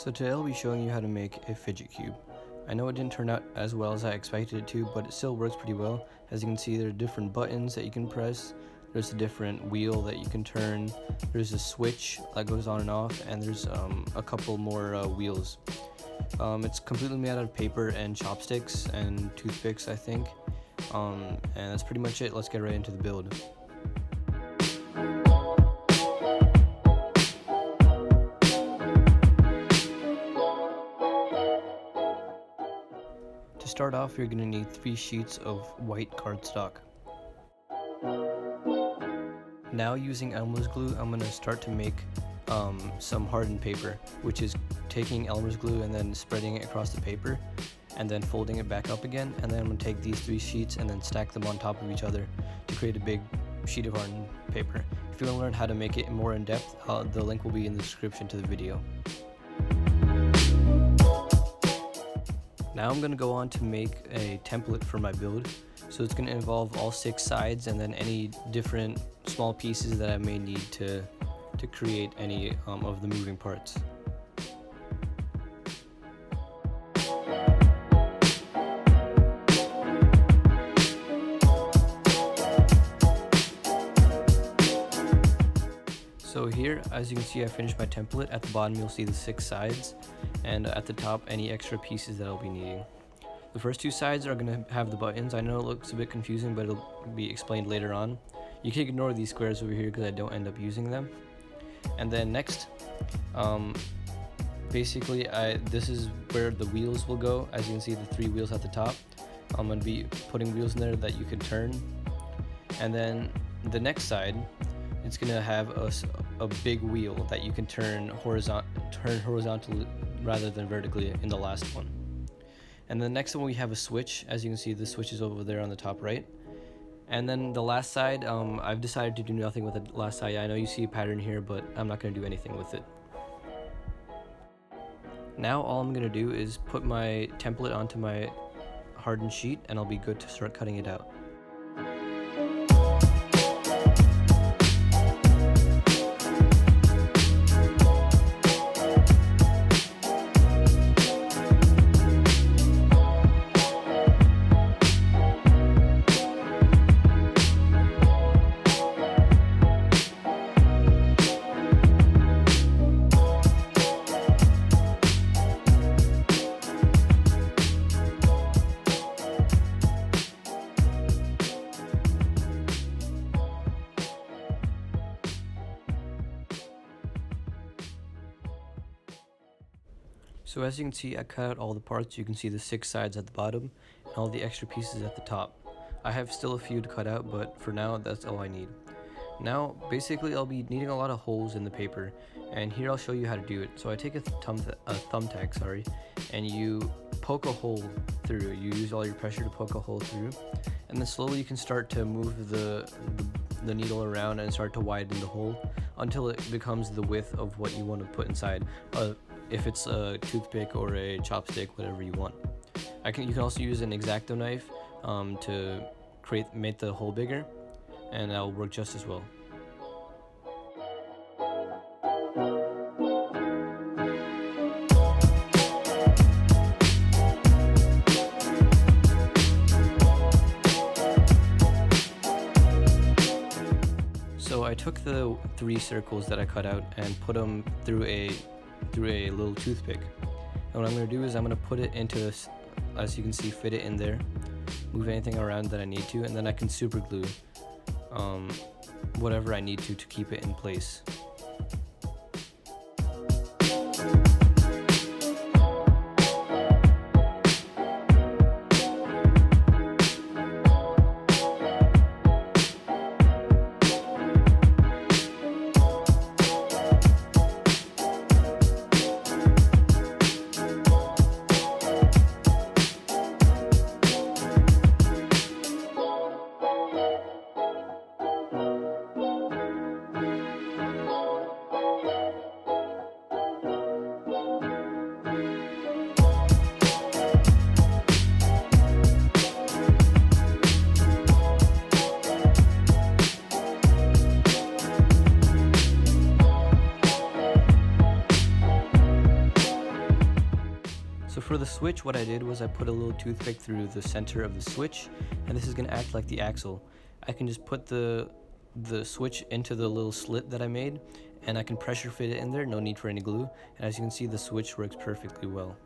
So today I'll be showing you how to make a fidget cube. I know it didn't turn out as well as I expected it to, but it still works pretty well. As you can see, there are different buttons that you can press, there's a different wheel that you can turn, there's a switch that goes on and off, and there's a couple more wheels. It's completely made out of paper and chopsticks and toothpicks, I think. And that's pretty much it. Let's get right into the build. To start off, you're going to need 3 sheets of white cardstock. Now, using Elmer's glue, I'm going to start to make some hardened paper, which is taking Elmer's glue and then spreading it across the paper and then folding it back up again, and then I'm going to take these 3 sheets and then stack them on top of each other to create a big sheet of hardened paper. If you want to learn how to make it more in depth, the link will be in the description to the video. Now I'm going to go on to make a template for my build. So it's going to involve all 6 sides and then any different small pieces that I may need to create any of the moving parts. So here, as you can see, I finished my template. At the bottom you'll see the 6 sides, and at the top any extra pieces that I'll be needing. The first 2 sides are going to have the buttons. I know it looks a bit confusing, but it'll be explained later on. You can ignore these squares over here because I don't end up using them. And then next, basically this is where the wheels will go. As you can see, the 3 wheels at the top. I'm going to be putting wheels in there that you can turn. And then the next side, it's going to have a big wheel that you can turn horizontally rather than vertically in the last one. And the next one we have a switch. As you can see, the switch is over there on the top right. And then the last side, I've decided to do nothing with the last side. I know you see a pattern here, but I'm not going to do anything with it. Now all I'm going to do is put my template onto my hardened sheet, and I'll be good to start cutting it out. So as you can see, I cut out all the parts. You can see the 6 sides at the bottom and all the extra pieces at the top. I have still a few to cut out, but for now that's all I need. Now basically I'll be needing a lot of holes in the paper, and here I'll show you how to do it. So I take a thumbtack, and you poke a hole through. You use all your pressure to poke a hole through, and then slowly you can start to move the needle around and start to widen the hole until it becomes the width of what you want to put inside. If it's a toothpick or a chopstick, whatever you want. You can also use an X-Acto knife to make the hole bigger, and that'll work just as well. So I took the 3 circles that I cut out and put them through a little toothpick, and what I'm going to do is I'm going to put it into this, as you can see, fit it in there, move anything around that I need to, and then I can super glue whatever I need to keep it in place. So for the switch, what I did was I put a little toothpick through the center of the switch, and this is going to act like the axle. I can just put the switch into the little slit that I made, and I can pressure fit it in there, no need for any glue, and as you can see, the switch works perfectly well.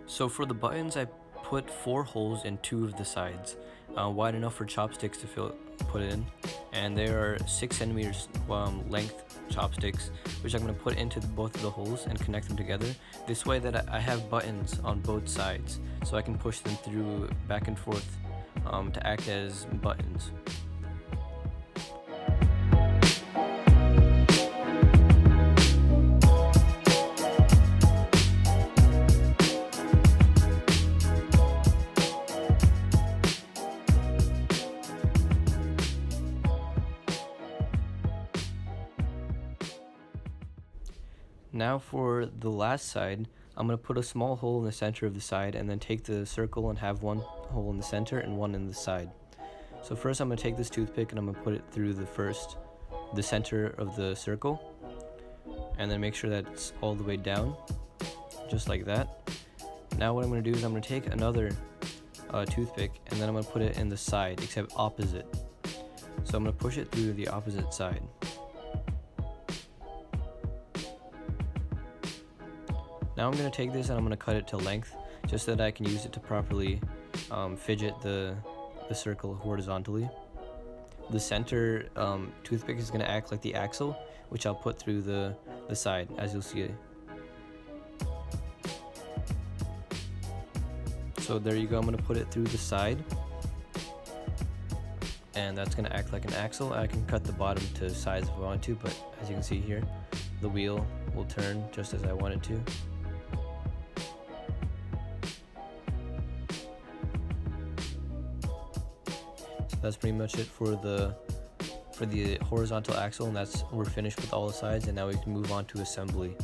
So for the buttons, I put 4 holes in 2 of the sides, wide enough for chopsticks to put in, and they are 6 centimeters length chopsticks, which I'm going to put into both of the holes and connect them together. This way that I have buttons on both sides, so I can push them through back and forth to act as buttons. Now for the last side, I'm going to put a small hole in the center of the side and then take the circle and have one hole in the center and one in the side. So first I'm going to take this toothpick and I'm going to put it through the center of the circle, and then make sure that it's all the way down, just like that. Now what I'm going to do is I'm going to take another toothpick and then I'm going to put it in the side, except opposite. So I'm going to push it through the opposite side. Now I'm going to take this and I'm going to cut it to length, just so that I can use it to properly fidget the circle horizontally. The center toothpick is going to act like the axle, which I'll put through the side, as you'll see. So there you go, I'm going to put it through the side, and that's going to act like an axle. I can cut the bottom to size if I want to, but as you can see here, the wheel will turn just as I want it to. That's pretty much it for the horizontal axle, and we're finished with all the sides, and now we can move on to assembly.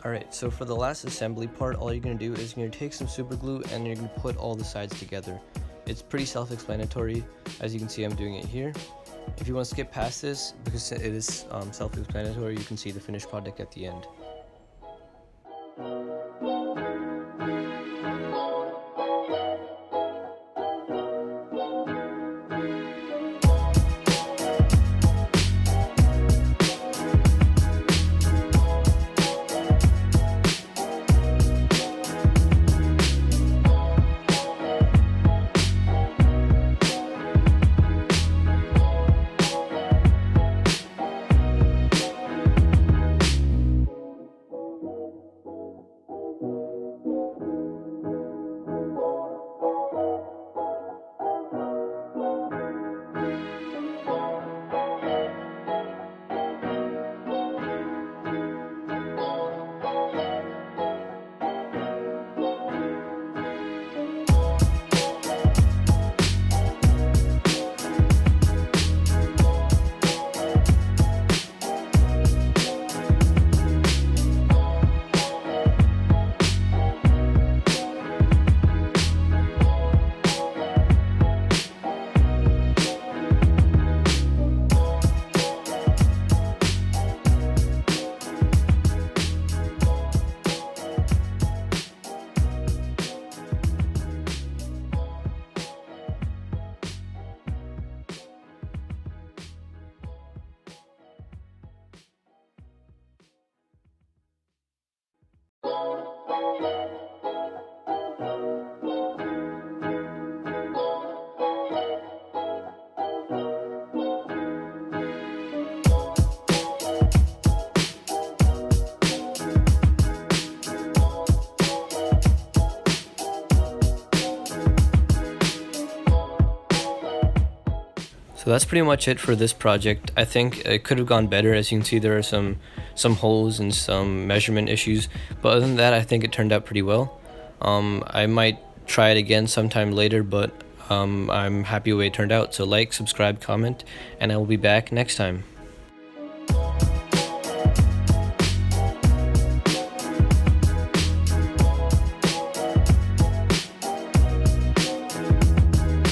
Alright, so for the last assembly part, all you're going to do is you're going to take some super glue and you're going to put all the sides together. It's pretty self-explanatory. As you can see, I'm doing it here. If you want to skip past this, because it is self-explanatory, you can see the finished product at the end. So that's pretty much it for this project. I think it could have gone better. As you can see, there are some holes and some measurement issues, but other than that, I think it turned out pretty well. I might try it again sometime later, but I'm happy the way it turned out. So like, subscribe, comment, and I will be back next time.